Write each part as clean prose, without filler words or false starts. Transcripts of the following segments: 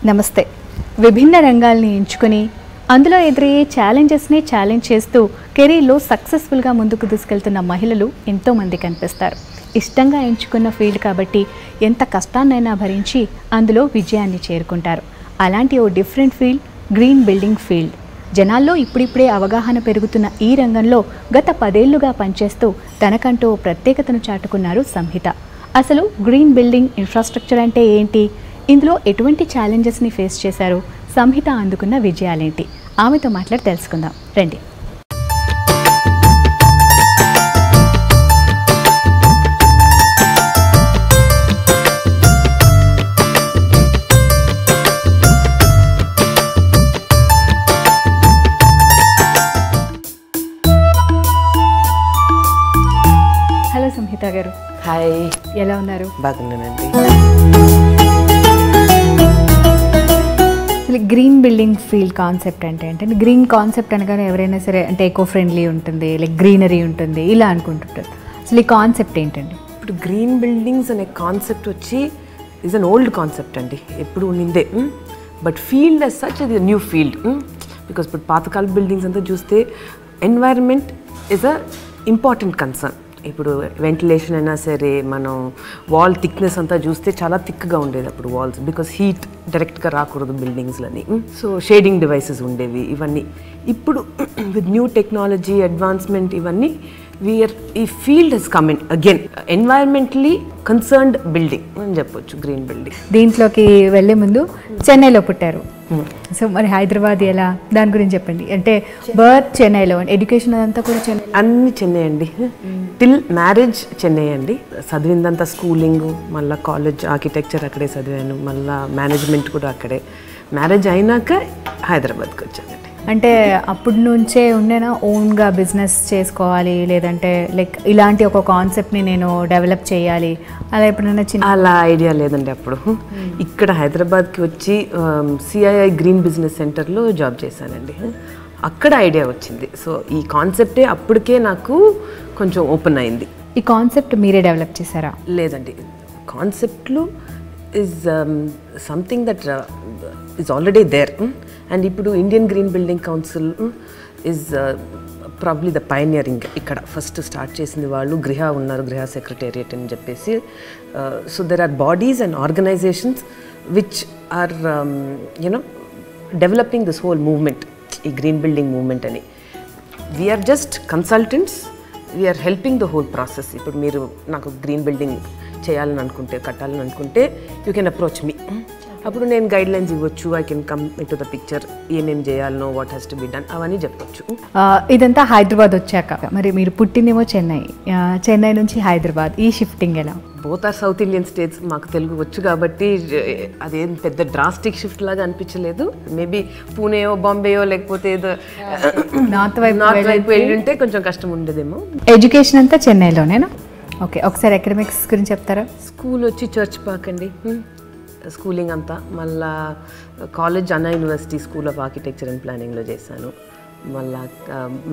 నమస్తే. విభిన్న రంగాల్ని ఎంచుకొని అందులో ఎదురయ్యే ఛాలెంజెస్ని ఛాలెంజ్ చేస్తూ కెరీర్లో సక్సెస్ఫుల్గా ముందుకు తీసుకెళ్తున్న మహిళలు ఎంతోమంది కనిపిస్తారు. ఇష్టంగా ఎంచుకున్న ఫీల్డ్ కాబట్టి ఎంత కష్టాన్నైనా భరించి అందులో విజయాన్ని చేరుకుంటారు. అలాంటి ఓ different field green building field. జనాల్లో ఇప్పుడిప్పుడే అవగాహన పెరుగుతున్న ఈ రంగంలో గత 10 ఏళ్లుగా పనిచేస్తూ తనకంటూ ఓ ప్రత్యేకతను చాటుకున్నారు సంహిత. అసలు గ్రీన్ బిల్డింగ్ ఇన్ఫ్రాస్ట్రక్చర్ అంటే ఏంటి, ఇందులో ఎటువంటి ఛాలెంజెస్ని ఫేస్ చేశారు, సంహిత అందుకున్న విజయాలేంటి, ఆమెతో మాట్లాడి తెలుసుకుందాం రండి. హలో సంహిత గారు. హాయ్, ఎలా ఉన్నారు? బాగున్నానండి. గ్రీన్ బిల్డింగ్ ఫీల్డ్ కాన్సెప్ట్ అంటే గ్రీన్ కాన్సెప్ట్ అనగానే ఎవరైనా సరే అంటే ఎకో ఫ్రెండ్లీ ఉంటుంది, లైక్ గ్రీనరీ ఉంటుంది ఇలా అనుకుంటుంటారు. అసలు ఈ కాన్సెప్ట్ ఏంటండి? ఇప్పుడు గ్రీన్ బిల్డింగ్స్ అనే కాన్సెప్ట్ వచ్చి ఈజ్ అన్ ఓల్డ్ కాన్సెప్ట్ అండి, ఎప్పుడు ఉండిందే. బట్ ఫీల్డ్ అస్ సచ్ ఇది న్యూ ఫీల్డ్. బికాస్ ఇప్పుడు పాతకాల బిల్డింగ్స్ అంతా చూస్తే environment is a important concern. ఇప్పుడు వెంటిలేషన్ అయినా సరే, మనం వాల్ థిక్నెస్ అంతా చూస్తే చాలా థిక్గా ఉండేది అప్పుడు వాల్స్, బికాస్ హీట్ డైరెక్ట్గా రాకూడదు బిల్డింగ్స్లని. సో షేడింగ్ డివైసెస్ ఉండేవి. ఇవన్నీ ఇప్పుడు విత్ న్యూ టెక్నాలజీ అడ్వాన్స్మెంట్ ఇవన్నీ ఈ field has come in again environmentally concerned building అని చెప్పొచ్చు గ్రీన్ బిల్డింగ్. దీంట్లోకి వెళ్ళే ముందు చెన్నైలో పుట్టారు. సో మరి హైదరాబాద్ ఎలా, దాని గురించి చెప్పండి. అంటే బర్త్ చెన్నైలో, ఎడ్యుకేషన్ అదంతా కూడా చెన్నై? అన్ని చెన్నై అండి. టిల్ మ్యారేజ్ చెన్నై అండి. చదివిందంతా స్కూలింగ్, మళ్ళీ కాలేజ్ ఆర్కిటెక్చర్ అక్కడే చదివాను, మళ్ళీ మేనేజ్మెంట్ కూడా అక్కడే. మ్యారేజ్ అయినాక హైదరాబాద్కి వచ్చానండి. అంటే అప్పటి నుంచే ఉండేనా ఓన్గా బిజినెస్ చేసుకోవాలి, లేదంటే లైక్ ఇలాంటి ఒక కాన్సెప్ట్ని నేను డెవలప్ చేయాలి అలా ఎప్పుడైనా అలా ఐడియా లేదండి అప్పుడు. ఇక్కడ హైదరాబాద్కి వచ్చి సిఐఐ గ్రీన్ బిజినెస్ సెంటర్లో జాబ్ చేశానండి. అక్కడ ఐడియా వచ్చింది. సో ఈ కాన్సెప్టే అప్పటికే నాకు కొంచెం ఓపెన్ అయింది. ఈ కాన్సెప్ట్ మీరే డెవలప్ చేశారా? లేదండి, కాన్సెప్ట్లు is something that is already there. And ఇప్పుడు Indian green building council is probably the pioneering. ఇక్కడ ఫస్ట్ స్టార్ట్ చేసింది వాళ్ళు. గృహ ఉన్నారు, గృహ సెక్రటేరియట్ అని చెప్పేసి. So there are bodies and organisations which are you know developing this whole movement, ఈ గ్రీన్ బిల్డింగ్ మూవ్మెంట్ అని. We are just consultants, we are helping the whole process. ఇప్పుడు మీరు నాకు గ్రీన్ బిల్డింగ్ చేయాలని అనుకుంటే, కట్టాలని అనుకుంటే, యూ కెన్ అప్రోచ్ మీ. అప్పుడు నేను గైడ్ లైన్స్ ఇవ్వచ్చు. I can come in to the picture, ఏమేమి చేయాలనో, what has to be done అవన్నీ చెప్పొచ్చు. ఇదంతా హైదరాబాద్ వచ్చాక, మరి మీరు పుట్టిందేమో చెన్నై, చెన్నై నుంచి హైదరాబాద్, ఈ షిఫ్టింగ్ ఎలా? Both are South Indian states. మాకు తెలుగు వచ్చు కాబట్టి అదేం పెద్ద డ్రాస్టిక్ షిఫ్ట్ లాగా అనిపించలేదు. మేబీ పూణేయో, బాంబేయో, లేకపోతే ఏదో నార్త్ వైపు వెళ్ళి ఉంటే కొంచెం కష్టం ఉండేదేమో. ఎడ్యుకేషన్ అంతా చెన్నైలోనేనా? ఓకే, ఒకసారి అకాడమిక్స్ గురించి చెప్తారా? స్కూల్ వచ్చి చర్చ్ పార్క్ అండి, స్కూలింగ్ అంతా. మళ్ళా కాలేజ్ అన్నా university school of architecture and ప్లానింగ్లో చేశాను. మళ్ళా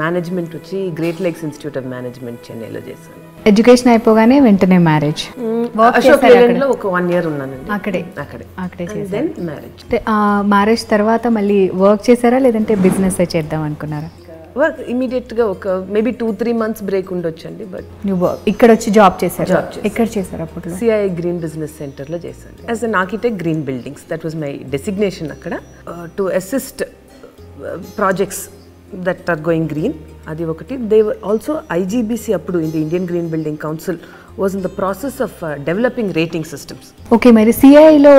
మేనేజ్మెంట్ వచ్చి great lakes institute of management చెన్నైలో చేశాను. ఎడ్యుకేషన్ అయిపోగానే వెంటనే మ్యారేజ్? అశోక్ లేలాండ్లో ఒక 1 year ఉన్నానండి. అక్కడే దెన్ మ్యారేజ్. మ్యారేజ్ తర్వాత మళ్ళీ వర్క్ చేశారా, లేదంటే బిజినెస్ చేద్దాం అనుకున్నారా? వర్క్ ఇమీడియట్గా ఒక మేబీ 2-3 months బ్రేక్ ఉండొచ్చండి. బట్ నువ్వు ఇక్కడ వచ్చి జాబ్ చేశారు? ఎక్కడ చేశారు అప్పుడు? సిఐఐ గ్రీన్ బిజినెస్ సెంటర్లో చేశాను as an architect green buildings. That was my designation అక్కడ, to assist projects that are going green. అది ఒకటి. దే ఆల్సో ఐజీబీసీ అప్పుడు Indian green building council was in the process of developing rating systems. Okay, మరి సిఐఐలో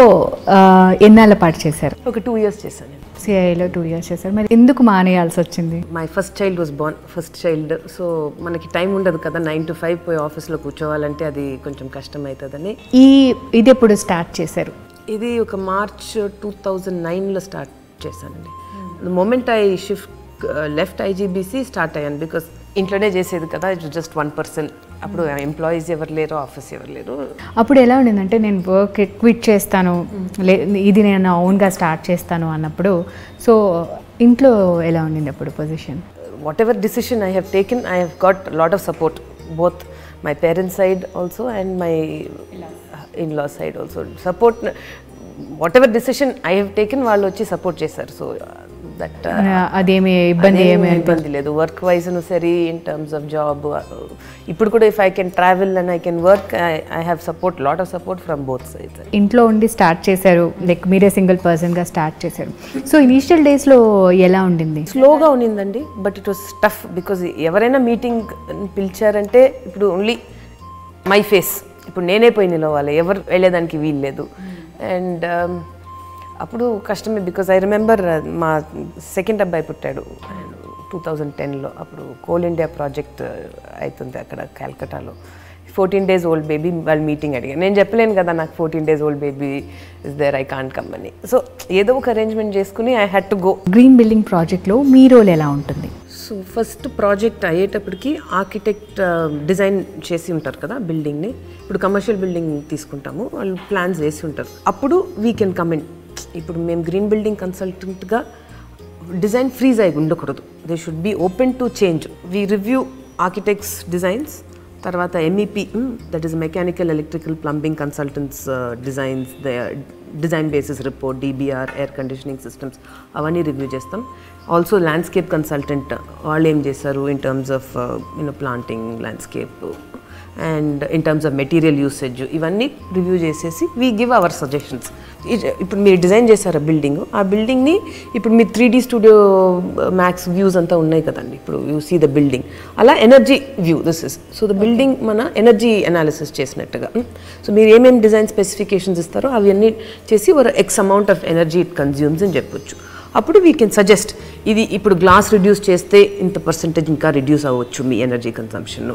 ఎన్నాళ్ళ పాటు చేశారు? ఒక 2 years చేశాను. సిఐఐలో 2 years చేశారు. మరి ఎందుకు మానేయాల్సి వచ్చింది? My first child was Born, first child. So మనకి టైం ఉండదు కదా, 9 to 5 పోయి ఆఫీస్లో కూర్చోవాలంటే అది కొంచెం కష్టం అవుతుందని. ఇది ఎప్పుడు స్టార్ట్ చేశారు? ఇది ఒక March 2009లో స్టార్ట్ చేశానండి. The moment I left IGBC start అయ్యాను. బికాస్ ఇంట్లోనే చేసేది కదా, ఇట్ జస్ట్ 1 person. అప్పుడు ఎంప్లాయీస్ ఎవరు లేరు, ఆఫీస్ ఎవరు లేరు. అప్పుడు ఎలా ఉండిందంటే నేను వర్క్ క్విట్ చేస్తాను, ఇది నేను ఓన్గా స్టార్ట్ చేస్తాను అన్నప్పుడు, సో ఇంట్లో ఎలా ఉండింది అప్పుడు position? What ever decision I have taken, I have got lot of support, both my parents side also and my in-law side also. Support what ever decision I have taken వాళ్ళు వచ్చి support చేశారు. So that అదేమి ఇబ్బంది లేదు. Work wise సరే, in terms of job ఇప్పుడు కూడా if I can travel and I can work, I have support, lot of support from both sides. ఇంట్లో ఉండి స్టార్ట్ చేశారు, లైక్ మీరే సింగిల్ పర్సన్గా స్టార్ట్ చేశారు. సో ఇనీషియల్ డేస్లో ఎలా ఉండింది? స్లోగా ఉండిందండి, but it was tough because ఎవరైనా మీటింగ్ పిలిచారంటే ఇప్పుడు ఓన్లీ మై ఫేస్, ఇప్పుడు నేనే పోయి నిలవాలి, ఎవరు వెళ్ళేదానికి వీలు లేదు. అండ్ అప్పుడు కష్టమే బికాజ్ ఐ రిమెంబర్ మా సెకండ్ అబ్బాయి పుట్టాడు 2010లో. అప్పుడు కోల్ ఇండియా ప్రాజెక్ట్ అవుతుంది అక్కడ కల్కటాలో. 14 days old బేబీ వాళ్ళు మీటింగ్ అడిగారు. నేను చెప్పలేను కదా నాకు 14 days old baby is there, I can't come అని. సో ఏదో ఒక అరేంజ్మెంట్ చేసుకుని I had to go. Green building ప్రాజెక్ట్లో మీ రోల్ ఎలా ఉంటుంది? సో ఫస్ట్ ప్రాజెక్ట్ అయ్యేటప్పటికి ఆర్కిటెక్ట్ డిజైన్ చేసి ఉంటారు కదా బిల్డింగ్ని. ఇప్పుడు కమర్షియల్ బిల్డింగ్ తీసుకుంటాము, వాళ్ళు ప్లాన్స్ వేసి ఉంటారు. అప్పుడు వీ కెన్ కమెంట్. ఇప్పుడు మేము గ్రీన్ బిల్డింగ్ కన్సల్టెంట్గా డిజైన్ ఫ్రీజ్ అయి ఉండకూడదు. They should be open to change. We review architects designs, తర్వాత MEP, that is mechanical electrical plumbing consultants designs, design basis report, DBR, air conditioning systems అవన్నీ review చేస్తాం. Also landscape consultant వాళ్ళు ఏం చేస్తారు in terms of planting, landscape and in terms of material usage, ఇవన్నీ review చేసేసి we give our suggestions. ఇప్పుడు మీరు design చేశారు బిల్డింగ్, ఆ బిల్డింగ్ని ఇప్పుడు మీరు 3D స్టూడియో మ్యాక్స్ వ్యూస్ అంతా ఉన్నాయి కదండి. ఇప్పుడు యూ సీ ద బిల్డింగ్, అలా energy view this is. So the building మన ఎనర్జీ అనాలిసిస్ చేసినట్టుగా. సో మీరు ఏమేమి డిజైన్ స్పెసిఫికేషన్స్ ఇస్తారో అవన్నీ చేసి ఒక X amount of energy it consumes అని చెప్పొచ్చు. అప్పుడు వీ కెన్ సజెస్ట్ ఇది ఇప్పుడు గ్లాస్ రిడ్యూస్ చేస్తే ఇంత పర్సెంటేజ్ ఇంకా రిడ్యూస్ అవ్వచ్చు మీ ఎనర్జీ కన్సంప్షన్.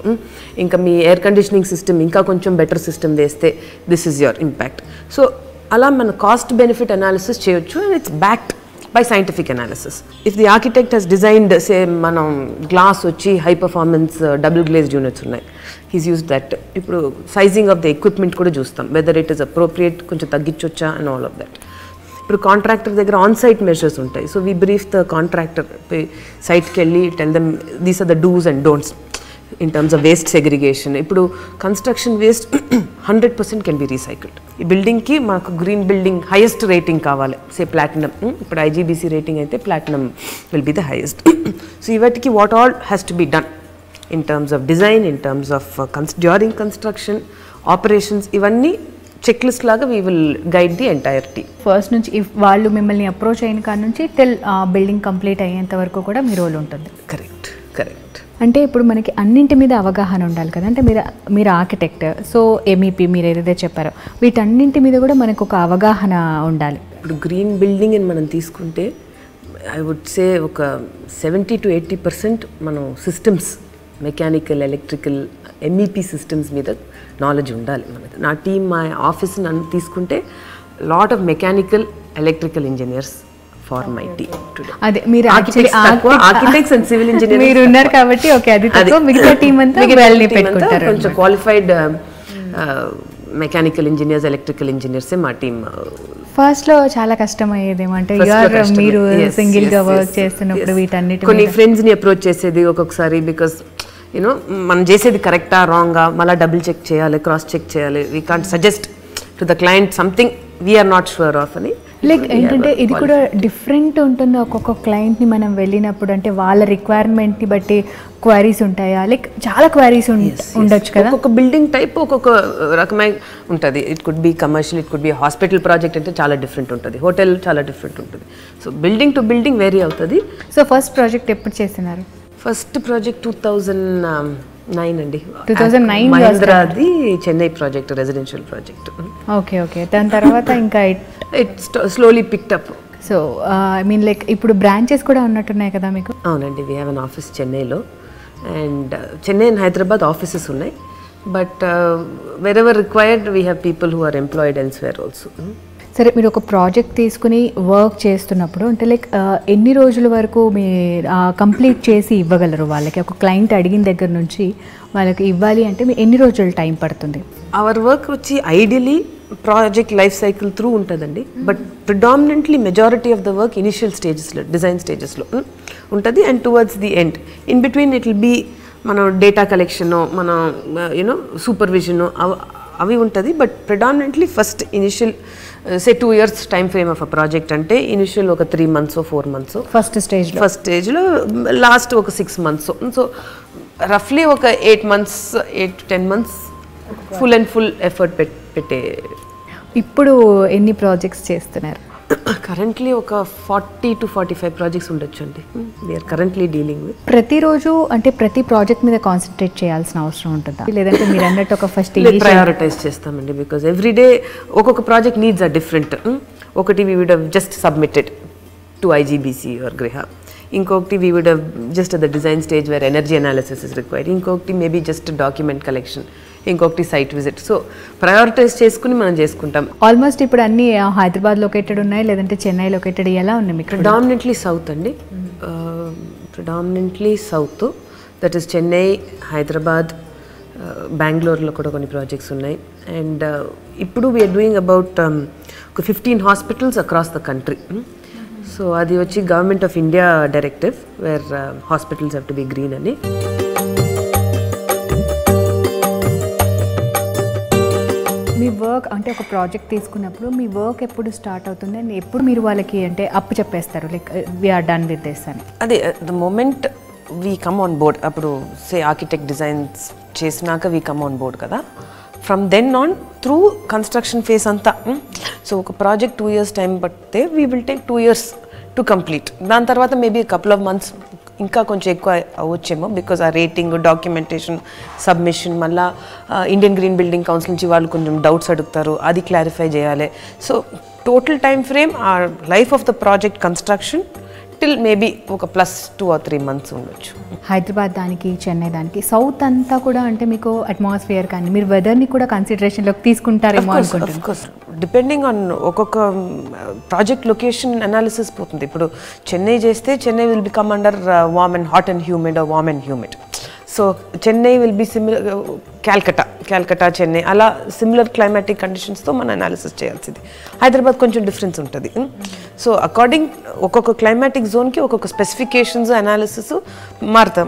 ఇంకా మీ ఎయిర్ కండిషనింగ్ సిస్టమ్ ఇంకా కొంచెం బెటర్ సిస్టమ్ వేస్తే this is your impact. So అలా మన కాస్ట్ బెనిఫిట్ అనాలిసిస్ చేయొచ్చు and it's backed by scientific analysis. If the architect has designed say మనం గ్లాస్ వచ్చి high performance double glazed units ఉన్నాయి, he's use that. ఇప్పుడు sizing of the equipment కూడా చూస్తాం, whether it is appropriate, కొంచెం తగ్గించొచ్చా and all of that. ఇప్పుడు contractor దగ్గర ఆన్ సైట్ మెజర్స్ ఉంటాయి. So we brief the contractor, సైట్కి వెళ్ళి tell them these are the dos and don'ts in terms of waste segregation. ఇప్పుడు construction waste 100% can be recycled. ఈ బిల్డింగ్కి మాకు green building highest rating కావాలి, say platinum. ఇప్పుడు IGBC rating అయితే platinum will be the highest. So ఇవాటికి what all has to be done in terms of design, in terms of during construction, operations, ఇవన్నీ checklist లాగా we will guide the entire team. First నుంచి if వాళ్ళు మిమ్మల్ని approach అయిన కాడ నుంచి till building complete అయ్యేంత వరకు కూడా మీ రోల్ ఉంటుంది. కరెక్ట్. అంటే ఇప్పుడు మనకి అన్నింటి మీద అవగాహన ఉండాలి కదా. అంటే మీరు ఆర్కిటెక్ట్, సో MEP మీరు ఏదైతే చెప్పారో వీటన్నింటి మీద కూడా మనకు ఒక అవగాహన ఉండాలి. ఇప్పుడు గ్రీన్ బిల్డింగ్ అని మనం తీసుకుంటే ఐ వుడ్ సే ఒక 70 to 80% మనం systems, mechanical, electrical, MEP systems మీద నాలెడ్జ్ ఉండాలి మనకి. నా టీమ్, మా ఆఫీస్ నన్ను తీసుకుంటే lot of mechanical, electrical engineers for my team today. అదే మీరు ఆర్కిటెక్ట్స్ అండ్ సివిల్ ఇంజనీర్స్ మీరు ఉన్నారు కాబట్టి ఓకే, అది తక్కువ మిగతా టీమ్ అంతా పెట్టుకుంటారు. కొంచెం క్వాలిఫైడ్ మెకానికల్ ఇంజనీర్స్, ఎలక్ట్రికల్ ఇంజనీర్సే మా టీమ్. ఫస్ట్లో చాలా కష్టం అయ్యేదేమో, అంటే మీరు సింగిల్ గా వర్క్ చేస్తున్నప్పుడు వీటన్నిటి కొన్ని ఫ్రెండ్స్ని అప్రోచ్ చేసేది ఒక్కొక్కసారి, బికాస్ యూనో మనం చేసేది కరెక్టా రాంగా మళ్ళీ డబుల్ చెక్ చేయాలి, క్రాస్ చెక్ చేయాలి. We can't suggest to the client something we're not sure of అని. లైక్ ఏంటంటే ఇది కూడా డిఫరెంట్ ఉంటుంది ఒక్కొక్క క్లయింట్ని మనం వెళ్ళినప్పుడు. అంటే వాళ్ళ రిక్వైర్మెంట్ని బట్టి క్వైరీస్ ఉంటాయా, లైక్ చాలా క్వైరీస్ ఉండొచ్చు కదా. ఒక్కొక్క బిల్డింగ్ టైప్ ఒక్కొక్క రకమైన ఉంటుంది. It could be commercial, it could be hospital project అంటే చాలా డిఫరెంట్ ఉంటుంది, హోటల్ చాలా డిఫరెంట్ ఉంటుంది. So building to building vary అవుతుంది. సో ఫస్ట్ ప్రాజెక్ట్ ఎప్పుడు చేస్తున్నారు? ఫస్ట్ ప్రాజెక్ట్ 2009 అండి. 2009 మహీంద్రాది Chennai project, residential project. Okay. దాని తర్వాత ఇంకా it slowly picked up. So I mean like ఇప్పుడు బ్రాంచెస్ కూడా ఉన్నట్టున్నాయి కదా మీకు? అవునండి, వీ హ్యావ్ అన్ ఆఫీస్ చెన్నైలో, and Chennai and Hyderabad offices ఉన్నాయి. But wherever required we have people who are employed elsewhere also. సరే, మీరు ఒక ప్రాజెక్ట్ తీసుకుని వర్క్ చేస్తున్నప్పుడు అంటే లైక్ ఎన్ని రోజుల వరకు మీ కంప్లీట్ చేసి ఇవ్వగలరు వాళ్ళకి? ఒక క్లయింట్ అడిగిన దగ్గర నుంచి వాళ్ళకి ఇవ్వాలి అంటే మీ ఎన్ని రోజులు టైం పడుతుంది? అవర్ వర్క్ వచ్చి ideally project life cycle through ఉంటుందండి. But predominantly majority of the work initial స్టేజెస్లో, డిజైన్ స్టేజెస్లో ఉంటుంది. And towards the end in between it will be మనం డేటా కలెక్షను, మనం యూనో సూపర్విజను అవి ఉంటుంది. But predominantly first initial say 2 years time frame of a project అంటే initial ఒక 3 months 4 months first స్టేజ్లో లాస్ట్ ఒక 6 months. సో రఫ్లీ ఒక 8 months 8 to 10 months full and full effort పెట్టే. ఇప్పుడు ఎన్ని ప్రాజెక్ట్స్ చేస్తున్నారు? కరెంట్లీ ఒక 40 to 45 ప్రాజెక్ట్స్ ఉండొచ్చు అండి వీఆర్ కరెంట్లీ డీలింగ్ విత్. ప్రతిరోజు అంటే ప్రతి ప్రాజెక్ట్ మీద కాన్సన్ట్రేట్ చేయాల్సిన అవసరం ఉంటుందా, లేదంటే మీరు అన్నట్టు ఒక ఫస్ట్ ప్రయారిటైజ్ చేస్తామండి? బికాజ్ ఎవ్రీ డే ఒక్కొక్క ప్రాజెక్ట్ నీడ్స్ ఆర్ డిఫరెంట్. ఒకటి we would have just submitted to IGBC or గృహ, ఇంకొకటి we would have just at the design stage where energy analysis is required, ఇంకొకటి మేబీ జస్ట్ డాక్యుమెంట్ కలెక్షన్, ఇంకొకటి site visit. So prioritise చేసుకుని మనం చేసుకుంటాం. Almost ఇప్పుడు అన్ని హైదరాబాద్ లొకేటెడ్ ఉన్నాయి, లేదంటే చెన్నై లొకేటెడ్, ఎలా ఉన్నాయి మీకు? ప్రిడామినెంట్లీ సౌత్ అండి, predominantly south. That is Chennai, Hyderabad, బెంగళూరులో కూడా కొన్ని ప్రాజెక్ట్స్ ఉన్నాయి. అండ్ ఇప్పుడు వీఆర్ డూయింగ్ అబౌట్ ఒక 15 hospitals across the country. So అది వచ్చి government of India directive where hospitals have to be green అని. మీ వర్క్ అంటే ఒక ప్రాజెక్ట్ తీసుకున్నప్పుడు మీ వర్క్ ఎప్పుడు స్టార్ట్ అవుతుంది అండ్ ఎప్పుడు మీరు వాళ్ళకి అంటే అప్పు చెప్పేస్తారు, like we're done with this అని? అదే the moment we come on board, అప్పుడు సే ఆర్కిటెక్ట్ డిజైన్స్ చేసినాక వీ కమ్ ఆన్ బోర్డ్ కదా, from then on through construction phase అంతా. సో ఒక ప్రాజెక్ట్ 2 years టైం పడితే we will take 2 years to complete. దాని తర్వాత మేబీ కపుల్ ఆఫ్ మంత్స్ ఇంకా కొంచెం ఎక్కువ అవ్వచ్చేమో, బికాజ్ ఆ రేటింగ్, డాక్యుమెంటేషన్, సబ్మిషన్, మళ్ళీ ఇండియన్ గ్రీన్ బిల్డింగ్ కౌన్సిల్ నుంచి వాళ్ళు కొంచెం డౌట్స్ అడుగుతారు, అది క్లారిఫై చేయాలి. సో టోటల్ టైం ఫ్రేమ్ ఆ life of the project construction till maybe ఒక +2 or 3 months ఉండొచ్చు. హైదరాబాద్ దానికి, చెన్నై దానికి, సౌత్ అంతా కూడా అంటే మీకు అట్మాస్ఫియర్ కానీ మీరు వెదర్ని కూడా కన్సిడరేషన్లోకి తీసుకుంటారేమో అనుకుంటున్నాను. డిపెండింగ్ ఆన్ ఒక్కొక్క ప్రాజెక్ట్ లొకేషన్ అనాలిసిస్ పోతుంది. ఇప్పుడు చెన్నై చేస్తే Chennai will become under warm and hot and humid or warm and humid. So Chennai will be similar, Calcutta, Chennai అలా సిమిలర్ క్లైమాటిక్ కండిషన్స్తో మనం అనాలిసిస్ చేయాల్సింది. హైదరాబాద్ కొంచెం డిఫరెన్స్ ఉంటుంది. సో అకార్డింగ్ ఒక్కొక్క క్లైమాటిక్ జోన్కి ఒక్కొక్క స్పెసిఫికేషన్స్, అనాలిసిస్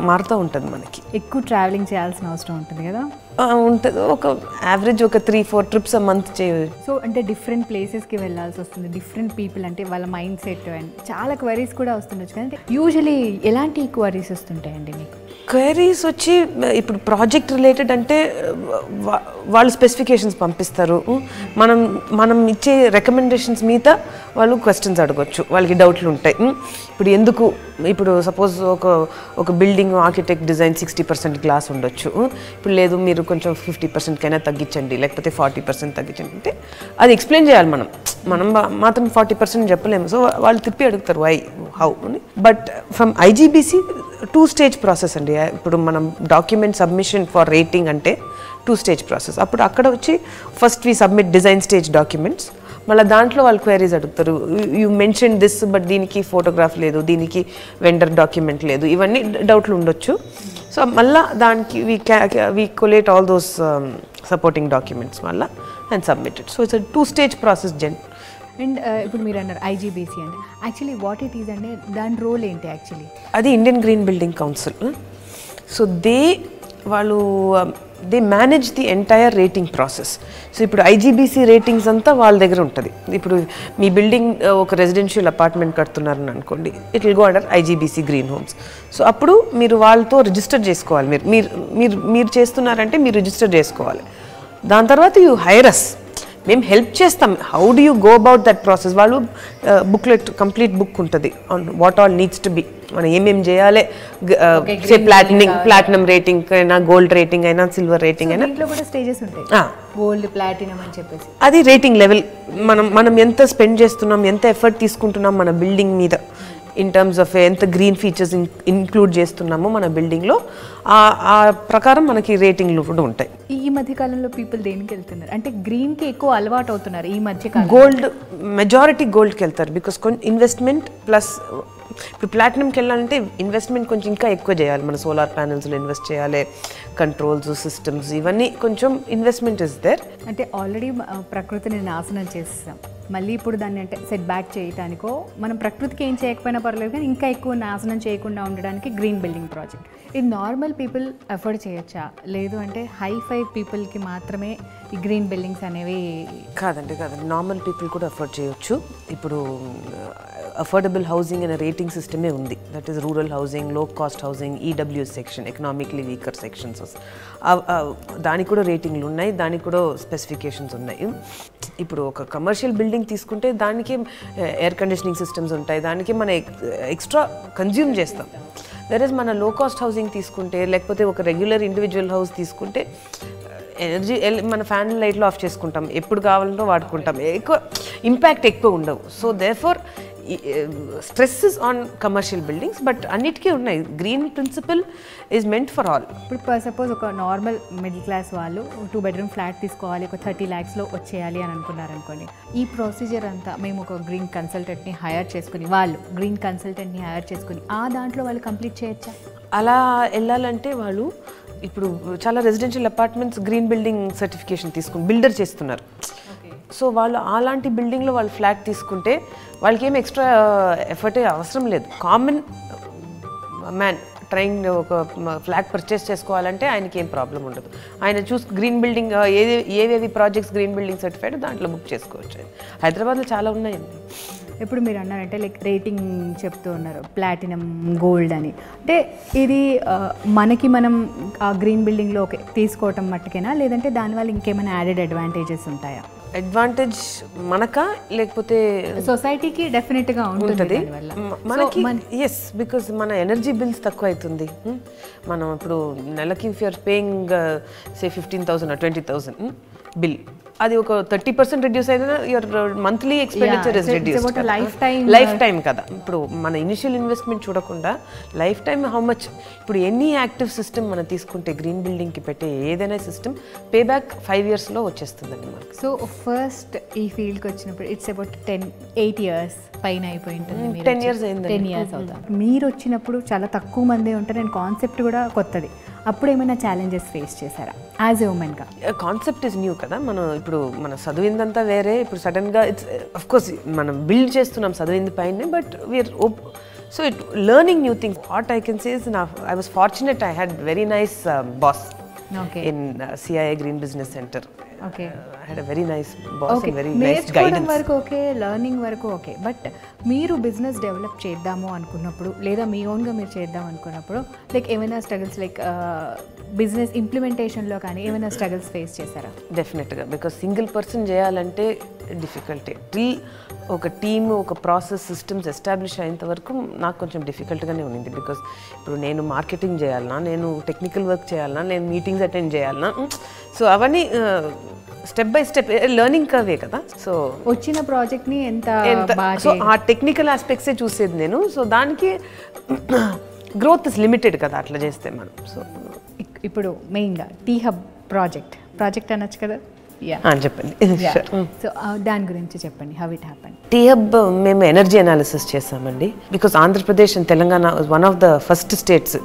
మారుతూ ఉంటుంది. మనకి ఎక్కువ ట్రావెలింగ్ చేయాల్సిన అవసరం ఉంటుంది కదా? ఉంటుంది. ఒక యావరేజ్ ఒక 3-4 trips a month చేయవచ్చు. సో అంటే డిఫరెంట్ ప్లేసెస్కి వెళ్ళాల్సి వస్తుంది, డిఫరెంట్ పీపుల్ అంటే వాళ్ళ మైండ్ సెట్ అండ్ చాలా క్వరీస్ కూడా వస్తుండొచ్చు కదా. యూజువలీ ఎలాంటి క్వరీస్ వస్తుంటాయండి మీకు? క్వరీస్ వచ్చి ఇప్పుడు ప్రాజెక్ట్ రిలేటెడ్ అంటే వాళ్ళు స్పెసిఫికేషన్స్ పంపిస్తారు, మనం ఇచ్చే రికమెండేషన్స్ మీద వాళ్ళు క్వశ్చన్స్ అడగొచ్చు, వాళ్ళకి డౌట్లు ఉంటాయి. ఇప్పుడు ఎందుకు, ఇప్పుడు సపోజ్ ఒక బిల్డింగ్ ఆర్కిటెక్ట్ డిజైన్ 60% గ్లాస్ ఉండొచ్చు, ఇప్పుడు లేదు మీరు కొంచెం 50% కైనా తగ్గించండి, లేకపోతే 40% తగ్గించండి అంటే అది ఎక్స్ప్లెయిన్ చేయాలి. మనం మాత్రం 40% చెప్పలేము. సో వాళ్ళు తిప్పి అడుగుతారు వై, హౌ అని. But from IGBC 2-stage process అండి. ఇప్పుడు మనం డాక్యుమెంట్ సబ్మిషన్ ఫర్ రేటింగ్ అంటే 2-stage ప్రాసెస్. అప్పుడు అక్కడ వచ్చి first we submit design stage documents, మళ్ళీ దాంట్లో వాళ్ళు క్వైరీస్ అడుగుతారు, యూ మెన్షన్ దిస్ బట్ దీనికి ఫోటోగ్రాఫ్ లేదు, దీనికి వెండర్ డాక్యుమెంట్ లేదు, ఇవన్నీ డౌట్లు ఉండొచ్చు. సో మళ్ళీ దానికి we collate all those supporting documents మళ్ళీ and submitted. So it's 2-stage process then. And ఇప్పుడు మీరు అన్నారు ఐజీబీసీ అంటే యాక్చువల్లీ వాట్ ఇట్ ఈజ్ అంటే దాని రోల్ ఏంటి యాక్చువల్లీ? అది Indian green building council. So వాళ్ళు they manage the entire rating process. So ఇప్పుడు ఐజీబీసీ రేటింగ్స్ అంతా వాళ్ళ దగ్గర ఉంటుంది. ఇప్పుడు మీ బిల్డింగ్ ఒక రెసిడెన్షియల్ అపార్ట్మెంట్ కడుతున్నారని అనుకోండి, it will go under IGBC green homes. So అప్పుడు మీరు వాళ్ళతో రిజిస్టర్ చేసుకోవాలి. మీరు చేస్తున్నారంటే మీరు రిజిస్టర్ చేసుకోవాలి. దాని తర్వాత యూ హైర్ అస్, మేము హెల్ప్ చేస్తాం. How do you go about that process? వాళ్ళు బుక్లెట్, కంప్లీట్ బుక్ ఉంటుంది on what all needs to be, మనం ఏమేమి చేయాలి. ప్లాటినం రేటింగ్ అయినా, గోల్డ్ రేటింగ్ అయినా, సిల్వర్ రేటింగ్ అయినా, స్టేజెస్ ఉంటాయి, గోల్డ్, ప్లాటినం అని చెప్పేసి. అది రేటింగ్ లెవెల్. మనం ఎంత స్పెండ్ చేస్తున్నాం, ఎంత ఎఫర్ట్ తీసుకుంటున్నాం మన బిల్డింగ్ మీద, ఇన్ టర్మ్స్ ఆఫ్ ఎంత గ్రీన్ ఫీచర్స్ ఇంక్లూడ్ చేస్తున్నామో మన బిల్డింగ్లో, ఆ ప్రకారం మనకి రేటింగ్లు కూడా ఉంటాయి. ఈ మధ్య కాలంలో పీపుల్ దేనికి వెళ్తున్నారు అంటే గ్రీన్కి ఎక్కువ అలవాటు అవుతున్నారు ఈ మధ్య కాలం? గోల్డ్, మెజారిటీ గోల్డ్కి వెళ్తారు. బికాస్ కొంచెం ఇన్వెస్ట్మెంట్ ప్లస్ ఇప్పుడు ప్లాటినంకి వెళ్ళాలంటే ఇన్వెస్ట్మెంట్ కొంచెం ఇంకా ఎక్కువ చేయాలి. మన సోలార్ ప్యానెల్స్లో ఇన్వెస్ట్ చేయాలి, కంట్రోల్స్, సిస్టమ్స్, ఇవన్నీ కొంచెం ఇన్వెస్ట్మెంట్ ఇస్ దేర్. అంటే ఆల్రెడీ ప్రకృతిని నాశనం చేస్తాం, మళ్ళీ ఇప్పుడు దాన్ని అంటే సెట్ బ్యాక్ చేయడానికో మనం ప్రకృతికి ఏం చేయకపోయినా పర్లేదు కానీ ఇంకా ఎక్కువ నాశనం చేయకుండా ఉండడానికి గ్రీన్ బిల్డింగ్ ప్రాజెక్ట్. ఇది నార్మల్ పీపుల్ అఫోర్డ్ చేయొచ్చా, లేదు అంటే హై-ఫై పీపుల్కి మాత్రమే ఈ గ్రీన్ బిల్డింగ్స్ అనేవి? కాదండి, నార్మల్ పీపుల్ కూడా అఫోర్డ్ చేయొచ్చు. ఇప్పుడు అఫోర్డబుల్ హౌసింగ్ అనే రేటింగ్ సిస్టమే ఉంది. దట్ ఈస్ రూరల్ హౌసింగ్, లో cost housing, EWS section, economically weaker sections. దానికి కూడా రేటింగ్లు ఉన్నాయి, దానికి కూడా స్పెసిఫికేషన్స్ ఉన్నాయి. ఇప్పుడు ఒక కమర్షియల్ బిల్డింగ్ తీసుకుంటే దానికి ఎయిర్ కండిషనింగ్ సిస్టమ్స్ ఉంటాయి, దానికి మనం ఎక్స్ట్రా కన్జ్యూమ్ చేస్తాం. వెరస్ మన లో కాస్ట్ హౌసింగ్ తీసుకుంటే, లేకపోతే ఒక రెగ్యులర్ ఇండివిజువల్ హౌస్ తీసుకుంటే ఎనర్జీ మన ఫ్యాన్ లైట్లో ఆఫ్ చేసుకుంటాం, ఎప్పుడు కావాలంటో వాడుకుంటాం, ఎక్కువ ఇంపాక్ట్ ఎక్కువ ఉండవు. So therefore stress is on commercial buildings, but అన్నిటికీ ఉన్నాయి. Green principle is meant for all. ఇప్పుడు సపోజ్ ఒక నార్మల్ మిడిల్ క్లాస్ వాళ్ళు 2 bedroom ఫ్లాట్ తీసుకోవాలి, ఒక 30 lakhsలో వచ్చేయాలి అని అనుకున్నారనుకోండి. ఈ ప్రొసీజర్ అంతా మేము ఒక గ్రీన్ కన్సల్టెంట్ని హైర్ చేసుకుని, వాళ్ళు గ్రీన్ కన్సల్టెంట్ని హైర్ చేసుకుని ఆ దాంట్లో వాళ్ళు కంప్లీట్ చేయొచ్చా? అలా వెళ్ళాలంటే వాళ్ళు ఇప్పుడు చాలా residential apartments green building certification తీసుకుని బిల్డర్ చేస్తున్నారు. సో వాళ్ళు అలాంటి బిల్డింగ్లో వాళ్ళు ఫ్లాట్ తీసుకుంటే వాళ్ళకి ఏం ఎక్స్ట్రా ఎఫర్ట్ అవసరం లేదు. కామన్ మ్యాన్ ట్రైంగ్ ఒక ఫ్లాట్ పర్చేస్ చేసుకోవాలంటే ఆయనకి ఏం ప్రాబ్లం ఉండదు. ఆయన గ్రీన్ బిల్డింగ్ ఏవేవి ప్రాజెక్ట్స్ గ్రీన్ బిల్డింగ్ సర్టిఫైడ్ దాంట్లో బుక్ చేసుకోవచ్చు. హైదరాబాద్లో చాలా ఉన్నాయండి. ఇప్పుడు మీరు అన్నారంటే లైక్ రేటింగ్ చెప్తూ ఉన్నారు ప్లాటినం, గోల్డ్ అని. అంటే ఇది మనకి మనం ఆ గ్రీన్ బిల్డింగ్లో ఓకే తీసుకోవటం మట్టుకేనా, లేదంటే దానివల్ల ఇంకేమైనా యాడెడ్ అడ్వాంటేజెస్ ఉంటాయా? అడ్వాంటేజ్ మనకా లేకపోతే సొసైటీకి డెఫినెట్గా ఉంటుంది మనకి. ఎస్, బికాజ్ మన ఎనర్జీ బిల్స్ తక్కువ అవుతుంది. మనం ఇప్పుడు నెలకి if you're paying say 15,000 or 20,000 bill, అది ఒక 30% రిడ్యూస్ అయినా your monthly expenditure is reduced. Life time కదా. ఇప్పుడు మన ఇనిషియల్ ఇన్వెస్ట్మెంట్ చూడకుండా లైఫ్ టైం హౌ మచ్. ఇప్పుడు ఎనీ యాక్టివ్ సిస్టమ్ మనం తీసుకుంటే గ్రీన్ బిల్డింగ్కి పెట్టే ఏదైనా సిస్టమ్ పే బ్యాక్ 5 yearsలో వచ్చేస్తుందండి మనకి. సో ఫస్ట్ ఈ ఫీల్డ్కి వచ్చినప్పుడు ఇట్స్ అబౌట్ 8 years పైన అయిపోయి ఉంటుంది. 10 years అయింది. 10 years అవుతుంది. మీరు వచ్చినప్పుడు చాలా తక్కువ మంది ఉంటారు అండ్ కాన్సెప్ట్ కూడా కొత్తది. అప్పుడు ఏమైనా ఛాలెంజెస్ ఫేస్ చేశారా యాజ్ ఎ ఉమెన్గా? కాన్సెప్ట్ ఇస్ న్యూ కదా. మనం ఇప్పుడు మన చదివిందంతా వేరే, ఇప్పుడు సడన్గా ఇట్స్ అఫ్ కోర్స్ మనం బిల్డ్ చేస్తున్నాం చదివింది పైన, but we are so it learning new things. What I can say is I was fortunate, I had very nice boss in CIA Green Business Center. Okay. I had a very nice boss and very nice guidance. వరకు okay, learning వరకు okay, but మీరు business develop చేద్దాము అనుకున్నప్పుడు లేదా మీ ఓన్గా మీరు చేద్దాం అనుకున్నప్పుడు లైక్ ఏమైనా స్ట్రగుల్స్ లైక్ బిజినెస్ ఇంప్లిమెంటేషన్లో కానీ ఏమైనా స్ట్రగుల్స్ ఫేస్ చేశారా? డెఫినెట్గా, బికాస్ సింగిల్ పర్సన్ చేయాలంటే డిఫికల్టే. టిల్ ఒక టీమ్, ఒక ప్రాసెస్, సిస్టమ్స్ ఎస్టాబ్లిష్ అయ్యేంత వరకు నాకు కొంచెం డిఫికల్ట్గానే ఉంది. బికాస్ ఇప్పుడు నేను మార్కెటింగ్ చేయాలన్నా, నేను టెక్నికల్ వర్క్ చేయాలన్నా, నేను మీటింగ్స్ అటెండ్ చేయాలన్నా, సో అవన్నీ step by step learning Karve కదా. సో వచ్చిన ప్రాజెక్ట్ని ఎంత సో ఆ టెక్నికల్ ఆస్పెక్ట్సే చూసేది నేను. సో దానికి గ్రోత్ ఇస్ లిమిటెడ్ కదా అట్లా చేస్తే మనం. సో ఇప్పుడు మెయిన్గా టీ హబ్ ప్రాజెక్ట్ అనొచ్చు కదా? చెప్పండి. సో దాని గురించి చెప్పండి, how it happened. T Hub మేము ఎనర్జీ అనాలిసిస్ చేసామండి. Because Andhra Pradesh and Telangana one of the first states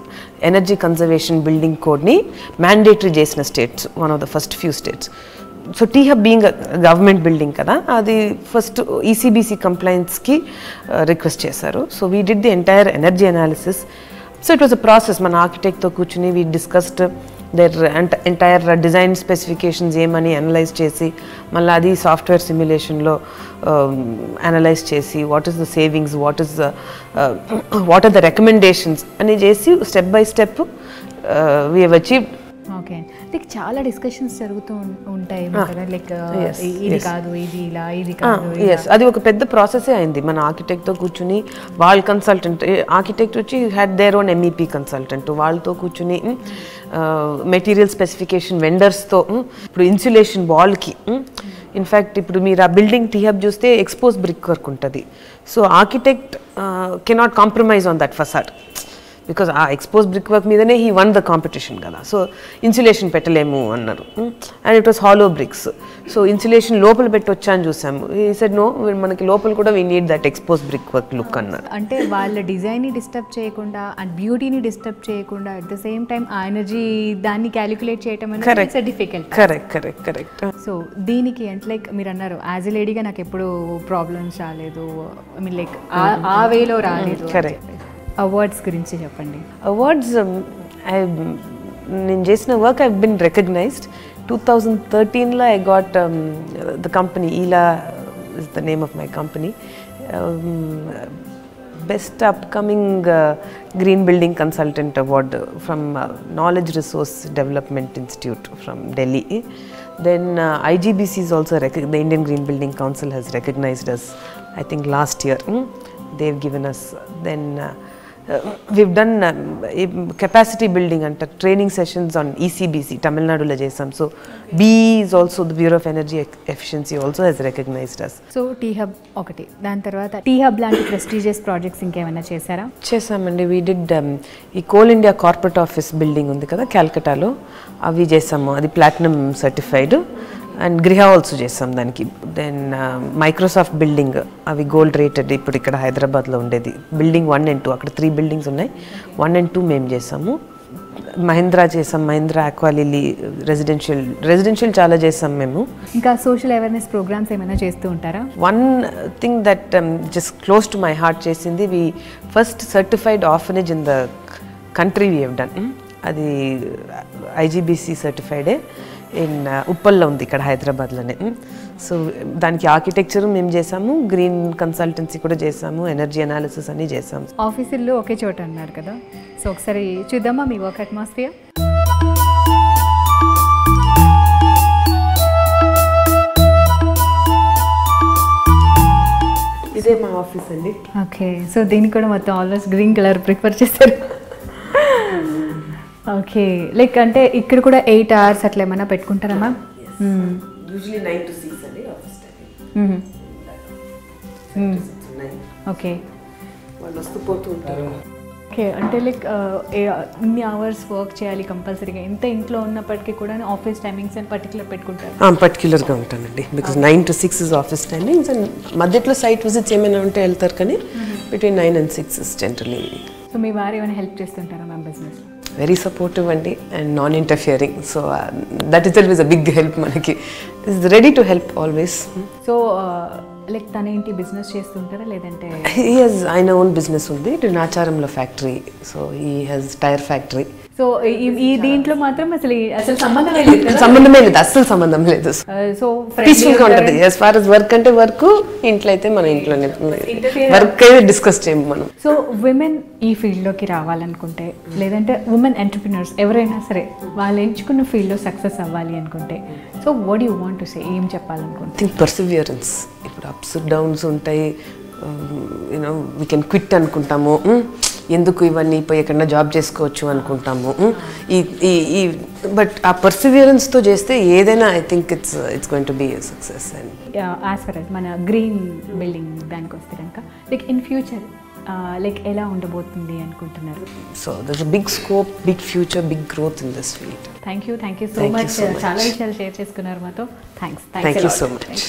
energy conservation building కోడ్ని మ్యాండేటరీ చేసిన స్టేట్స్, one of the first few states. So tea Hub being government building కదా, అది ఫస్ట్ ECBC కంప్లైంట్స్కి రిక్వెస్ట్ చేశారు. So we did the entire energy analysis. So it was a process. మన ఆర్కిటెక్ట్తో కూర్చుని we discussed their entire design specifications ఏమని analyse చేసి, మళ్ళీ అది సాఫ్ట్వేర్ సిమ్యులేషన్లో అనలైజ్ చేసి what is the savings, what are the recommendations అని చేసి step by step we have achieved. Okay, like చాలా డిస్కషన్స్ జరుగుతూ ఉంటాయి కదా, లైక్ ఇది కాదు, ఇది ఇలా, ఇది కాదు. అది ఒక పెద్ద ప్రాసెసే అయింది. మన ఆర్కిటెక్ట్తో కూర్చుని, వాళ్ళ కన్సల్టెంట్ ఆర్కిటెక్ట్ వచ్చి had their own MEP consultant, వాళ్ళతో కూర్చుని మెటీరియల్ స్పెసిఫికేషన్ వెండర్స్తో, ఇప్పుడు ఇన్సులేషన్ వాల్కి, ఇన్ఫ్యాక్ట్ ఇప్పుడు మీరు ఆ బిల్డింగ్ టీ హబ్ చూస్తే ఎక్స్పోజ్ బ్రిక్ వర్క్ ఉంటుంది. So architect cannot compromise on that facade, because ఆ ఎక్స్పోజ్ బ్రిక్ వర్క్ మీదనే హీ వన్ ద కాంపిటీషన్ కదా. సో ఇన్సులేషన్ పెట్టలేము అన్నారు, and it was hollow bricks. So insulation లోపల పెట్టొచ్చా అని చూసాము. ఈ సెడ్ నో, మనకి లోపల కూడా we need that expose brick work look అన్నారు. అంటే వాళ్ళ డిజైన్ని డిస్టర్బ్ చేయకుండా అండ్ బ్యూటీని డిస్టర్బ్ చేయకుండా అట్ ద సేమ్ టైం ఆ ఎనర్జీ దాన్ని క్యాలిక్యులేట్ చేయడం అనేది డిఫికల్ట్. కరెక్ట్. సో దీనికి అంటే లైక్ మీరు అన్నారు యాజ్ ఎ లేడీగా నాకు ఎప్పుడు ప్రాబ్లమ్స్ రాలేదు, ఐ మీన్ లైక్ ఆ వేలో రాలేదు. కరెక్ట్. అవార్డ్స్ గురించి చెప్పండి. అవార్డ్స్ నేను చేసిన వర్క్ ఐ బిన్ రికగ్నైజ్డ్. 2013లో I got the company, ELA is the name of my company, Best Upcoming Green Building Consultant Award from Knowledge Resource Development Institute from Delhi. Then IGBC is also, the Indian Green Building Council has recognized us, I think last year. They've given us, then we've done capacity building and training sessions on ECBC, Tamil Nadu la chesam. So BE is also, the Bureau of Energy Efficiency also has recognized us. So tea Hub ఒకటి, దాని తర్వాత T Hub లాంటి prestigious projects ఇంకేమైనా చేశారా? చేసామండి. We did ఈ Coal India corporate office building ఉంది కదా క్యాల్కటాలో, అవి చేసాము. అది ప్లాటినం సర్టిఫైడ్. అండ్ గృహ ఆల్సో చేసాం దానికి. దెన్ మైక్రోసాఫ్ట్ బిల్డింగ్, అవి గోల్డ్ రేటెడ్. ఇప్పుడు ఇక్కడ హైదరాబాద్లో ఉండేది బిల్డింగ్ 1 and 2, అక్కడ 3 బిల్డింగ్స్ ఉన్నాయి. 1 and 2 మేము చేసాము. మహీంద్రా చేసాం, మహీంద్రా ఆక్వాలిలీ రెసిడెన్షియల్ చాలా చేసాం మేము. ఇంకా సోషల్ అవేర్నెస్ ప్రోగ్రామ్స్ ఏమైనా చేస్తూ ఉంటారా? One thing that just close to my heart చేసింది, we first certified orphanage in the country we have done. అది ఐజీబీసీ సర్టిఫైడే ఇన్ ఉప్పల్లో ఉంది, ఇక్కడ హైదరాబాద్లోనే. సో దానికి ఆర్కిటెక్చర్ మేము చేసాము, గ్రీన్ కన్సల్టెన్సీ కూడా చేసాము, ఎనర్జీ అనాలిసిస్ అన్నీ చేసాము. ఆఫీసుల్లో ఒకే చోట అన్నారు కదా, సో ఒకసారి చూద్దామా మీ వర్క్ అట్మాస్ఫియర్? ఇదే మా ఆఫీస్ అండి. ఓకే, సో దీనికి కూడా మొత్తం ఆల్మోస్ట్ గ్రీన్ కలర్ ప్రిఫర్ చేస్తారు. ఓకే, లైక్ అంటే ఇక్కడ కూడా 8 hours అట్లా ఏమైనా పెట్టుకుంటారా మ్యామ్? యూజువల్లీ 9 to 6 అండి ఆఫీస్ టైం. ఓకే, వాళ్ళు వస్తూ పోతూ ఉంటారు. ఓకే, అంటే లైక్ ఇన్ని అవర్స్ వర్క్ చేయాలి కంపల్సరీగా, ఎంత ఇంట్లో ఉన్నప్పటికీ కూడా ఆఫీస్ టైమింగ్స్ అని పర్టికులర్ పెట్టుకుంటారు? పర్టికులర్గా ఉంటానండి, because 9 to 6 is office timings. And మధ్యలో సైట్ విజిట్స్ ఏమైనా ఉంటే వెళ్తారు, కానీ between 9 and 6 is generally. So మీ వారు ఏమైనా హెల్ప్ చేస్తుంటారా మ్యామ్ బిజినెస్లో? వెరీ సపోర్టివ్ అండి, and non interfering. So that is always a big help మనకి. Is ready to help always. So like తనేంటి బిజినెస్ చేస్తుంటారా లేదంటే? హీ హెస్ ఆయన ఓన్ బిజినెస్ ఉంది, నాచారంలో factory. So he has tyre factory. So ఈ దీంట్లో మాత్రం అసలు సంబంధమే లేదు, అస్సలు సంబంధం లేదు. సో పీస్ఫుల్గా ఉంటుంది. యాజ్ ఫార్ as వర్క్ అంటే వర్క్, ఇంట్లో అయితే మన ఇంట్లోనే వర్క్ అయితే డిస్కస్ చేయము మనం. సో విమెన్ ఈ ఫీల్డ్లోకి రావాలనుకుంటే, లేదంటే ఉమెన్ ఎంటర్ప్రినర్స్ ఎవరైనా సరే వాళ్ళు ఎంచుకున్న ఫీల్డ్లో సక్సెస్ అవ్వాలి అనుకుంటే, so what you want to say, ఏం చెప్పాలనుకుంటే? Think perseverance. ఇప్పుడు అప్స్ డౌన్స్ ఉంటాయి, యూనో వీ కెన్ క్విట్ అనుకుంటాము, ఎందుకు ఇవన్నీ పోయి ఎక్కడన్నా జాబ్ చేసుకోవచ్చు అనుకుంటాము. ఈ బట్ ఆ పర్సివియరెన్స్తో చేస్తే ఏదైనా I think it's going to be success. And as far as మన గ్రీన్ బిల్డింగ్ దానికి వస్తే కనుక లైక్ ఇన్ ఫ్యూచర్ లైక్ ఎలా ఉండబోతుంది అనుకుంటున్నారు? So there's a big scope, big future, big growth in this field. Thank you so much. చాలా విషయాలు share చేసుకున్నారు మాతో. Thanks you so much.